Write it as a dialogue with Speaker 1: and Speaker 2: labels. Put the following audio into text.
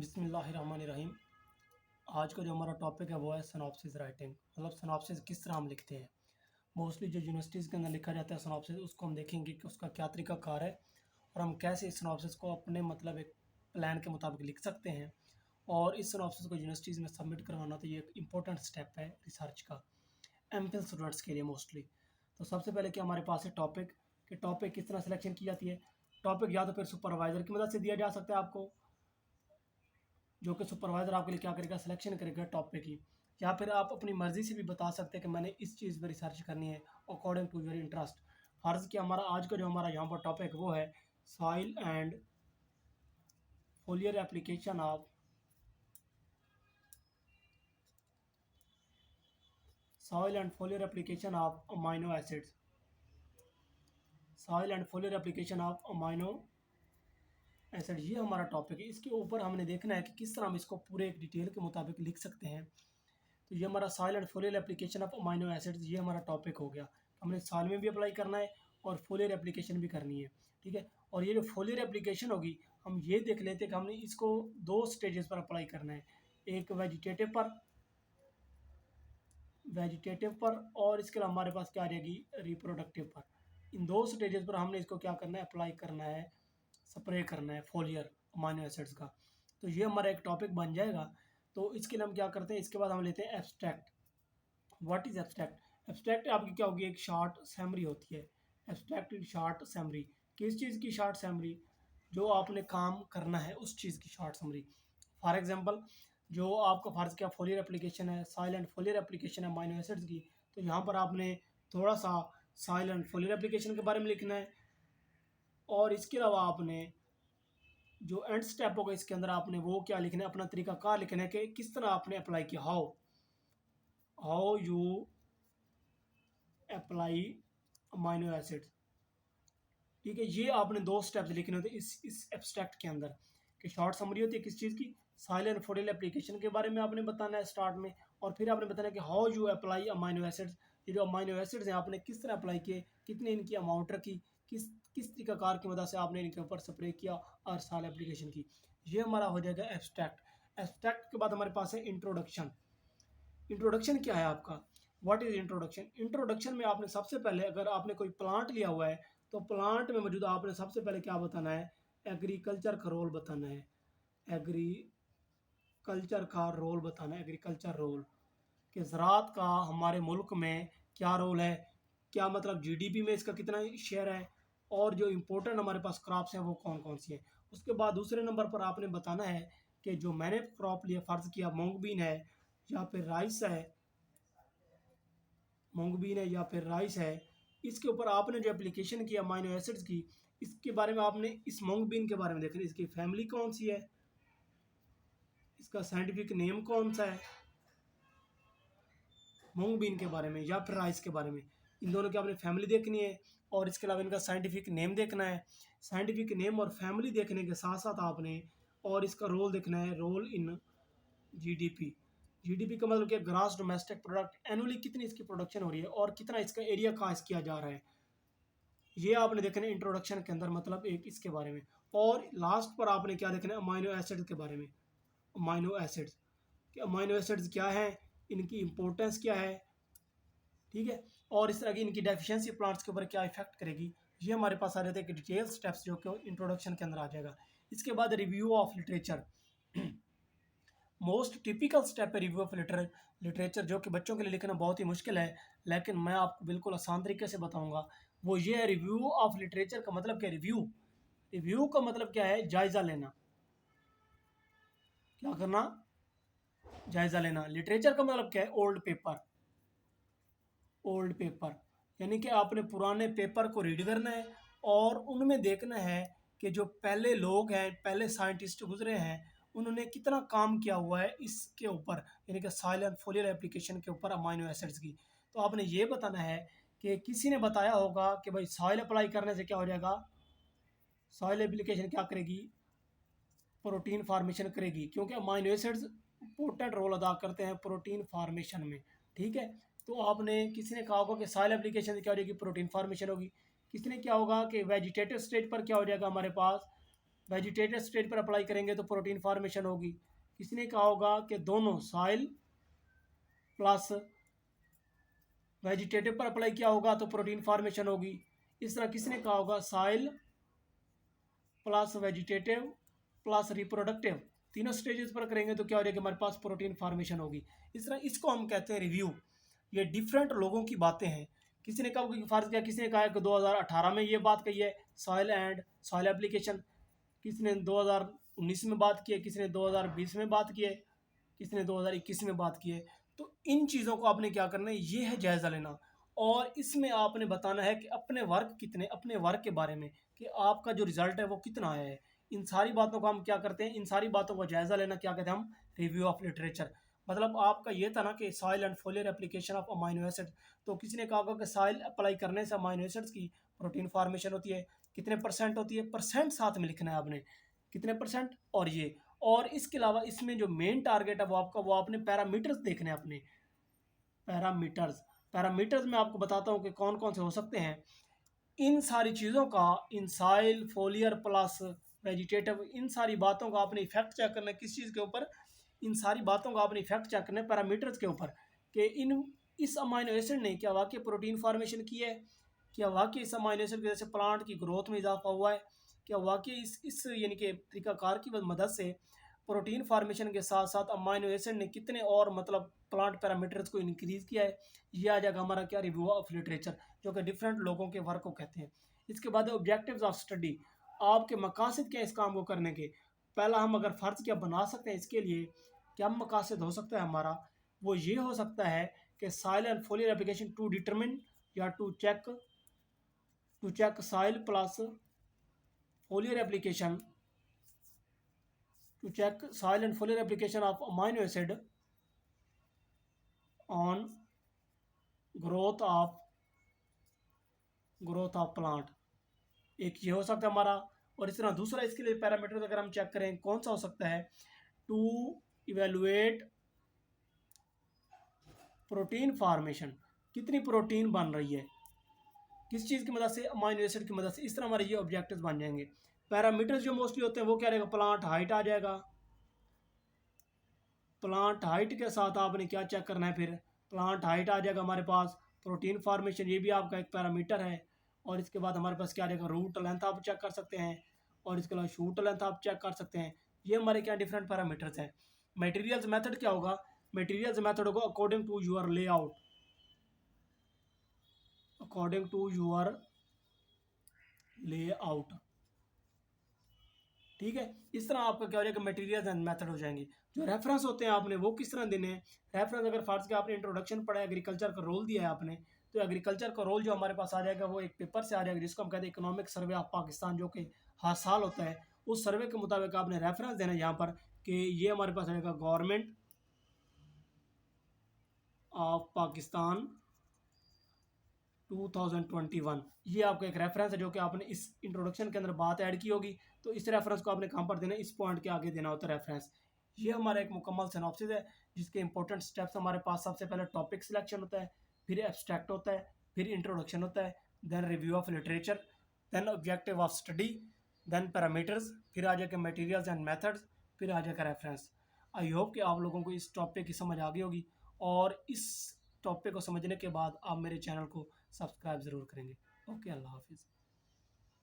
Speaker 1: बिस्मिल्लाहिर्रहमानिर्रहीम। आज का जो हमारा टॉपिक है वो है सिनॉप्सिस राइटिंग, मतलब सिनॉप्सिस किस तरह हम लिखते हैं। मोस्टली जो यूनिवर्सिटीज़ के अंदर लिखा जाता है सिनॉप्सिस, उसको हम देखेंगे कि उसका क्या तरीकाकार है और हम कैसे इस सिनॉप्सिस को अपने मतलब एक प्लान के मुताबिक लिख सकते हैं। और इस सिनॉप्सिस को यूनिवर्सिटीज़ में सबमिट करवाना तो ये एक इम्पोर्टेंट स्टेप है रिसर्च का, एमफिल स्टूडेंट्स के लिए मोस्टली। तो सबसे पहले क्या हमारे पास है टॉपिक, कि टॉपिक किस तरह सिलेक्शन की जाती है। टॉपिक या तो फिर सुपरवाइज़र की मदद से दिया जा सकता है आपको, जो कि सुपरवाइज़र आपके लिए क्या करेगा, सिलेक्शन करेगा टॉपिक की। या फिर आप अपनी मर्ज़ी से भी बता सकते हैं कि मैंने इस चीज़ पर रिसर्च करनी है अकॉर्डिंग टू योर इंटरेस्ट। फ़र्ज़ कि हमारा आज का जो हमारा यहाँ पर टॉपिक वो है soil and foliar application of soil and foliar application of amino acids. Soil and foliar application of amino acid, ये हमारा टॉपिक है। इसके ऊपर हमने देखना है कि किस तरह हम इसको पूरे एक डिटेल के मुताबिक लिख सकते हैं। तो ये हमारा soil and foliar application of amino acids, ये हमारा टॉपिक हो गया। हमने सॉइल में भी अप्लाई करना है और फोलियर एप्लीकेशन भी करनी है, ठीक है। और ये जो फोलियर एप्लीकेशन होगी, हम ये देख लेते हैं कि हमने इसको दो स्टेजेस पर अप्लाई करना है, एक वेजिटेटिव पर और इसके अलावा हमारे पास क्या आ जाएगी, रिप्रोडक्टिव पर। इन दो स्टेजेस पर हमने इसको क्या करना है, अप्लाई करना है, स्प्रे करना है फोलियर अमाइनो एसिड्स का। तो ये हमारा एक टॉपिक बन जाएगा। तो इसके लिए हम क्या करते हैं, इसके बाद हम लेते हैं abstract. What is abstract? Abstract आपकी क्या होगी, एक शॉर्ट समरी होती है। एब्स्ट्रैक्ट शॉर्ट समरी, किस चीज़ की शॉर्ट समरी, जो आपने काम करना है उस चीज़ की शॉर्ट समरी। फॉर एग्जांपल, जो आपका फ़र्ज़ क्या फोलियर एप्लीकेशन है, सॉइल एंड फोलियर एप्लीकेशन है अमाइनो एसिड्स की, तो यहाँ पर आपने थोड़ा सा सॉइल एंड फोलियर एप्लीकेशन के बारे में लिखना है। और इसके अलावा आपने जो एंड स्टेप होगा इसके अंदर आपने वो क्या लिखना है, अपना तरीकाकार लिखना है कि किस तरह आपने अप्लाई किया, how you apply amino acids, ठीक है। ये आपने दो स्टेप्स लिखने होते हैं इस एब्स्ट्रैक्ट के अंदर, कि शॉर्ट समरी होती है किस चीज़ की, सॉइल एंड फोलियर एप्लीकेशन के बारे में आपने बताना है स्टार्ट में, और फिर आपने बताना है कि how you apply amino acids, ये जो अमाइनो एसिड्स हैं आपने किस तरह अप्लाई किए, कितने इनकी अमाउंट रखी, किस किस तरीकाकार की मदद से आपने इनके ऊपर स्प्रे किया और सॉइल एप्लीकेशन की। ये हमारा हो जाएगा एब्स्ट्रैक्ट। एब्स्ट्रैक्ट के बाद हमारे पास है इंट्रोडक्शन। इंट्रोडक्शन क्या है आपका, व्हाट इज इंट्रोडक्शन? इंट्रोडक्शन में आपने सबसे पहले, अगर आपने कोई प्लांट लिया हुआ है तो प्लांट में मौजूद आपने सबसे पहले क्या बताना है, एग्रीकल्चर का रोल बताना है। एग्रीकल्चर का रोल बताना है, एग्रीकल्चर रोल, कि ज़राअत का हमारे मुल्क में क्या रोल है, क्या मतलब जीडीपी में इसका कितना शेयर है, और जो इम्पोर्टेंट हमारे पास क्रॉप्स हैं वो कौन कौन सी हैं। उसके बाद दूसरे नंबर पर आपने बताना है कि जो मैंने क्रॉप लिया, फ़र्ज़ किया मूंग बीन है या फिर राइस है, मूंग बीन है या फिर राइस है, इसके ऊपर आपने जो एप्लीकेशन की अमाइनो एसिड्स की, इसके बारे में आपने इस मूंग बीन के बारे में देखना है, इसकी फैमिली कौन सी है, इसका साइंटिफिक नेम कौन सा है, मूंग बीन के बारे में या फिर राइस के बारे में। इन दोनों की आपने फैमिली देखनी है और इसके अलावा इनका साइंटिफिक नेम देखना है। साइंटिफिक नेम और फैमिली देखने के साथ साथ आपने और इसका रोल देखना है, रोल इन जीडीपी। जीडीपी का मतलब क्या, ग्रास डोमेस्टिक प्रोडक्ट, एनुअली कितनी इसकी प्रोडक्शन हो रही है और कितना इसका एरिया काज किया जा रहा है, ये आपने देखना है इंट्रोडक्शन के अंदर, मतलब एक इसके बारे में। और लास्ट पर आपने क्या देखना है, अमाइनो एसिड्स के बारे में। अमाइनो एसिड्स, कि अमाइनो एसिड्स क्या है, इनकी इंपॉर्टेंस क्या है, ठीक है, और इस तरह की इनकी डेफिशिएंसी प्लांट्स के ऊपर क्या इफेक्ट करेगी। ये हमारे पास आ जाते हैं कि डिटेल स्टेप्स जो कि इंट्रोडक्शन के अंदर आ जाएगा। इसके बाद review of literature. Most typical step है रिव्यू ऑफ लिटरेचर, जो कि बच्चों के लिए लिखना बहुत ही मुश्किल है, लेकिन मैं आपको बिल्कुल आसान तरीके से बताऊंगा। वो ये है, रिव्यू ऑफ लिटरेचर का मतलब क्या है, रिव्यू, रिव्यू का मतलब क्या है, जायजा लेना। क्या करना, जायजा लेना। लिटरेचर का मतलब क्या है, ओल्ड पेपर, ओल्ड पेपर, यानी कि आपने पुराने पेपर को रीड करना है और उनमें देखना है कि जो पहले लोग हैं, पहले साइंटिस्ट गुजरे हैं, उन्होंने कितना काम किया हुआ है इसके ऊपर, यानी कि सॉइल एंड फोलियर एप्लीकेशन के ऊपर अमाइनो एसिड्स की। तो आपने ये बताना है कि किसी ने बताया होगा कि भाई सॉइल अप्लाई करने से क्या हो जाएगा, सॉइल एप्लीकेशन क्या करेगी, प्रोटीन फार्मेशन करेगी, क्योंकि अमाइनो एसिड्स इंपॉर्टेंट रोल अदा करते हैं प्रोटीन फार्मेशन में, ठीक है। तो आपने, किसी ने कहा होगा कि सॉइल एप्लीकेशन से क्या हो जाएगी, प्रोटीन फार्मेशन होगी। किसी ने क्या होगा कि वेजिटेटिव स्टेज पर क्या हो जाएगा हमारे पास, वेजिटेटिव स्टेज पर अप्लाई करेंगे तो प्रोटीन फॉर्मेशन होगी। किसी ने कहा होगा कि दोनों सॉइल प्लस वेजिटेटिव पर अप्लाई किया होगा तो प्रोटीन फॉर्मेशन होगी। इस तरह किसी ने कहा होगा soil plus vegetative plus reproductive, तीनों स्टेजेस पर करेंगे तो क्या हो जाएगा, हमारे पास प्रोटीन फॉर्मेशन होगी। इस तरह इसको हम कहते हैं रिव्यू। ये डिफरेंट लोगों की बातें हैं। किसी ने कहा फर्ज किया, किसी ने कहा कि 2018 में ये बात कही है सॉइल एंड सॉइल एप्लीकेशन, किसी ने 2019 में बात की है, किसी ने 2020 में बात की है, किसी ने 2021 में बात की है। तो इन चीज़ों को आपने क्या करना है, ये है जायज़ा लेना। और इसमें आपने बताना है कि अपने वर्क के बारे में कि आपका जो रिजल्ट है वो कितना आया है। इन सारी बातों को हम क्या करते हैं, इन सारी बातों का जायज़ा लेना क्या कहते हैं हम, रिव्यू ऑफ लिटरेचर। मतलब आपका ये था ना कि soil and foliar application of amino acid, तो किसी ने कहा होगा कि सॉइल अप्लाई करने से अमाइनो एसिड्स की प्रोटीन फॉर्मेशन होती है, कितने परसेंट होती है, परसेंट साथ में लिखना है आपने, कितने परसेंट और ये। और इसके अलावा इसमें जो मेन टारगेट है वो आपने पैरामीटर्स देखने हैं अपने। पैरामीटर्स में आपको बताता हूँ कि कौन कौन से हो सकते हैं। इन सारी चीज़ों का, इन सॉइल फोलियर प्लस वेजिटेटिव, इन सारी बातों का आपने इफेक्ट चेक करना है किस चीज़ के ऊपर, इन सारी बातों का आपने इफेक्ट चेक करना है पैरामीटर्स के ऊपर कि इस अमाइनो एसिड ने क्या वाकई प्रोटीन फॉर्मेशन की है, क्या वाकई इस अमाइनो एसिड की वजह से प्लांट की ग्रोथ में इजाफा हुआ है, क्या वाकई इस यानी कि तरीकाकार की मदद से प्रोटीन फार्मेशन के साथ साथ अमाइनो एसिड ने कितने और मतलब प्लांट पैरामीटर्स को इंक्रीज किया है। ये आ जाएगा हमारा क्या, रिव्यू ऑफ लिटरेचर, जो कि डिफरेंट लोगों के वर्क को कहते हैं। इसके बाद ऑब्जेक्टिव्स ऑफ स्टडी, आपके मकासद क्या है इस काम को करने के। पहला हम अगर फ़र्ज क्या बना सकते हैं इसके लिए, क्या मकासद हो सकता है हमारा, वो ये हो सकता है कि soil and foliar application to determine या to check soil plus foliar application, to check soil and foliar application of amino acid on growth of plant, एक ये हो सकता है हमारा। और इस तरह दूसरा इसके लिए पैरामीटर अगर हम चेक करें कौन सा हो सकता है, टू इवेलुएट प्रोटीन फॉर्मेशन, कितनी प्रोटीन बन रही है किस चीज़ की मदद से, अमाइनो एसिड की मदद से। इस तरह हमारे ये ऑब्जेक्टिव्स बन जाएंगे। पैरामीटर्स जो मोस्टली होते हैं वो क्या रहेगा, प्लांट हाइट आ जाएगा। प्लांट हाइट के साथ आपने क्या चेक करना है, फिर प्लांट हाइट आ जाएगा हमारे पास, प्रोटीन फॉर्मेशन ये भी आपका एक पैरामीटर है। और इसके बाद हमारे पास क्या आ जाएगा, रूट लेंथ आप चेक कर सकते हैं, और इसके अलावा शूट लेंथ आप चेक कर सकते हैं। ये हमारे क्या डिफरेंट पैरामीटर्स हैं। मटेरियल्स मेथड क्या होगा, मटेरियल्स मेथड होगा according to your layout, according to your layout, ठीक है। इस तरह आपका क्या हो जाएगा, मटेरियल्स एंड मेथड हो जाएंगे। जो रेफरेंस होते हैं आपने वो किस तरह देने हैं। रेफरेंस अगर फर्ज के आपने इंट्रोडक्शन पढ़ा है, एग्रीकल्चर का रोल दिया है आपने, तो एग्रीकल्चर का रोल जो हमारे पास आ जाएगा वो एक पेपर से आ जाएगा जिसको हम कहते हैं इकोनॉमिक सर्वे ऑफ पाकिस्तान, जो कि हर साल होता है। उस सर्वे के मुताबिक आपने रेफरेंस देना है यहाँ पर कि ये हमारे पास आएगा गवर्नमेंट ऑफ पाकिस्तान 2021, ये आपका एक रेफरेंस है जो कि आपने इस इंट्रोडक्शन के अंदर बात ऐड की होगी। तो इस रेफरेंस को आपने कहाँ पर देना है, इस पॉइंट के आगे देना होता है रेफरेंस। ये हमारा एक मुकम्मल सिनॉप्सिस है जिसके इंपॉर्टेंट स्टेप्स हमारे पास, सबसे पहले टॉपिक सिलेक्शन होता है, फिर एब्स्ट्रैक्ट होता है, फिर इंट्रोडक्शन होता है, then review of literature, then objective of study, then parameters, फिर आ जाएगा मटेरियल्स एंड मेथड्स, फिर आ जाएगा रेफरेंस। आई होप कि आप लोगों को इस टॉपिक की समझ आ गई होगी, और इस टॉपिक को समझने के बाद आप मेरे चैनल को सब्सक्राइब ज़रूर करेंगे। ओके, अल्लाह हाफिज़।